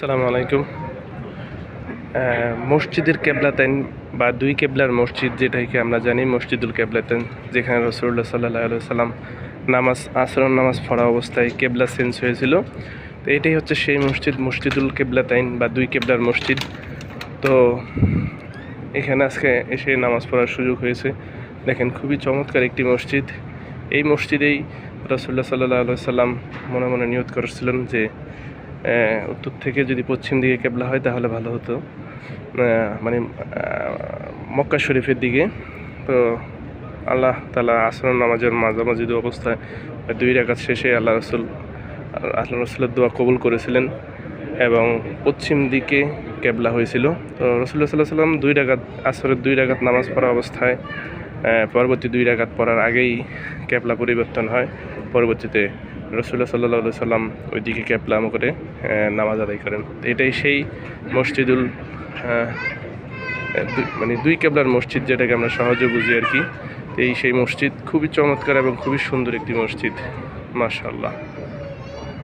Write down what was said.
আসসালামু আলাইকুম। মসজিদের কেবলাতাইন বা দুই কেবলার মসজিদ, যেটাকে আমরা জানি মসজিদুল কেবলাতাইন, যেখানে রাসূলুল্লাহ সাল্লাল্লাহু আলাইহি ওয়াসাল্লাম আসরের নামাজ পড়া অবস্থায় কেবলা চেঞ্জ হয়েছিল। তো এটাই হচ্ছে সেই মসজিদ, মসজিদুল কেবলাতাইন বা দুই কেবলার মসজিদ। তো এখানে আজকে এসে নামাজ পড়ার সুযোগ হয়েছে। দেখেন, খুবই চমৎকার একটি মসজিদ। এই মসজিদেই রাসূলুল্লাহ সাল্লাল্লাহু আলাইহি ওয়াসাল্লাম মনে মনে নিয়ত করেছিলেন যে উত্তর থেকে যদি পশ্চিম দিকে কেবলা হয় তাহলে ভালো হতো, মানে মক্কা শরীফের দিকে। তো আল্লাহ তাআলা আসরের নামাজের মাঝামাঝি অবস্থায় 2 রাকাত শেষে আল্লাহ রসুলের দোয়া কবুল করেছিলেন এবং পশ্চিম দিকে কেবলা হয়েছিল। তো রাসূলুল্লাহ সাল্লাল্লাহু আলাইহি ওয়াসাল্লাম 2 রাকাত আসরের 2 রাকাত নামাজ পড়া অবস্থায় পরবর্তী 2 রাকাত পড়ার আগেই কেবলা পরিবর্তন হয়। পরবর্তীতে রাসূলুল্লাহ সাল্লাল্লাহু আলাইহি ওয়াসাল্লাম ওই দিকে কেবলা করে নামাজ আদায় করেন। এটাই সেই মসজিদুল মানে দুই কেবলার মসজিদ, যেটাকে আমরা সহজে বুঝি আর কি। এই সেই মসজিদ খুবই চমৎকার এবং খুবই সুন্দর একটি মসজিদ, মাশাআল্লাহ।